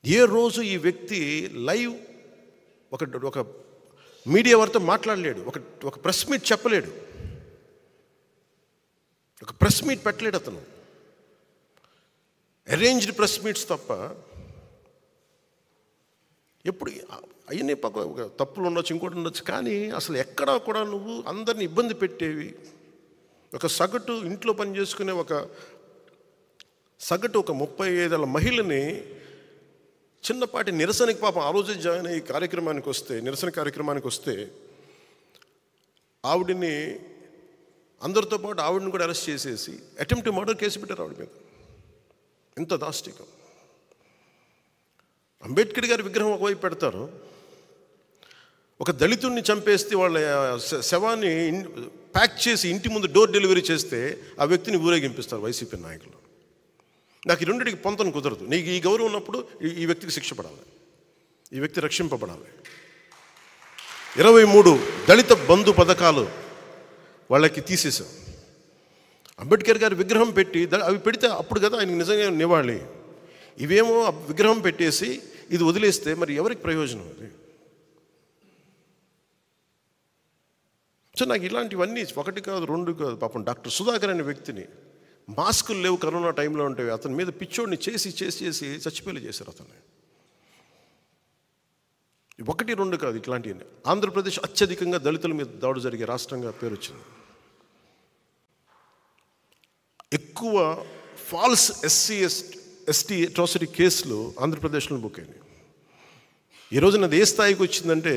ఏ రోజు ఈ వ్యక్తి లైవ్ ఒక మీడియా వారితో మాట్లాడలేడు, ఒక ప్రెస్ మీట్ చెప్పలేడు, ఒక ప్రెస్ మీట్ పెట్టలేడు. అతను అరేంజ్డ్ ప్రెస్ మీట్స్ తప్ప ఎప్పుడు అవన్నీ తప్పులు ఉండొచ్చు, ఇంకోటి ఉండొచ్చు, కానీ అసలు ఎక్కడా కూడా నువ్వు అందరిని ఇబ్బంది పెట్టేవి, ఒక సగటు ఇంట్లో పని చేసుకునే ఒక 35 ఏళ్ల మహిళని చిన్నపాటి నిరసనకి పాపం ఆ రోజు జాయిన్ అయ్యి కార్యక్రమానికి వస్తే, నిరసన కార్యక్రమానికి వస్తే ఆవిడని అందరితో పాటు ఆవిడని కూడా అరెస్ట్ చేసేసి అటెంప్ట్ మర్డర్ కేసు పెట్టారు ఆవిడ మీద. ఎంత దాష్టికం! అంబేద్కర్ గారి విగ్రహం ఒకవైపు పెడతారు, ఒక దళితుడిని చంపేస్తే వాళ్ళ శవాన్ని ప్యాక్ చేసి ఇంటి ముందు డోర్ డెలివరీ చేస్తే ఆ వ్యక్తిని ఊరేగింపిస్తారు వైసీపీ నాయకులు. నాకు ఈ రెండింటికి పొంతన కుదరదు. నీకు ఈ గౌరవం ఉన్నప్పుడు ఈ వ్యక్తికి శిక్ష పడాలి, ఈ వ్యక్తి రక్షింపబడాలి. 23 దళిత బంధు పథకాలు వాళ్ళకి తీసేశాం. అంబేద్కర్ గారి విగ్రహం పెట్టి అవి పెడితే అప్పుడు కదా ఆయనకి నిజంగా నివాళి. ఇవేమో విగ్రహం పెట్టేసి ఇది వదిలేస్తే మరి ఎవరికి ప్రయోజనం అది? సో నాకు ఇలాంటివన్నీ 1 కాదు 2 కాదు. పాపం డాక్టర్ సుధాకర్ అనే వ్యక్తిని మాస్కులు లేవు కరోనా టైంలో ఉంటే అతని మీద పిచ్చోడిని చేసి చచ్చిపోయేలా చేశారు అతన్ని. 1, 2 కాదు ఇట్లాంటివన్నీ. ఆంధ్రప్రదేశ్ అత్యధికంగా దళితుల మీద దాడి జరిగే రాష్ట్రంగా పేరు వచ్చింది. ఎక్కువ ఫాల్స్ ఎస్టీ అట్రాసిటీ కేసులు ఆంధ్రప్రదేశ్లో బుక్ అయినాయి. ఈ రోజున అది ఏ స్థాయికి వచ్చిందంటే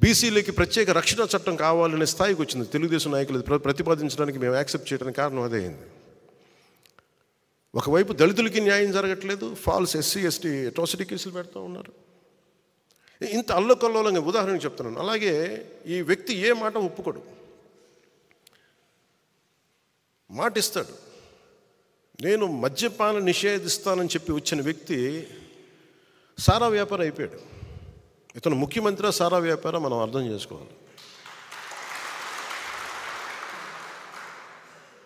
బీసీలకి ప్రత్యేక రక్షణ చట్టం కావాలనే స్థాయికి వచ్చింది. తెలుగుదేశం నాయకులు ప్రతిపాదించడానికి మేము యాక్సెప్ట్ చేయడానికి కారణం అదే అయింది. ఒకవైపు దళితులకి న్యాయం జరగట్లేదు, ఫాల్స్ ఎస్టీ అట్రాసిటీ కేసులు పెడతా ఉన్నారు. ఇంత అల్లకల్లోలంగా ఉదాహరణకు చెప్తున్నాను. అలాగే ఈ వ్యక్తి ఏ మాట ఒప్పుకోడు, మాట ఇస్తాడు. నేను మద్యపాన నిషేధిస్తానని చెప్పి వచ్చిన వ్యక్తి సారా వ్యాపారం అయిపోయాడు. ఇతను ముఖ్యమంత్రి సారా వ్యాపారం మనం అర్థం చేసుకోవాలి.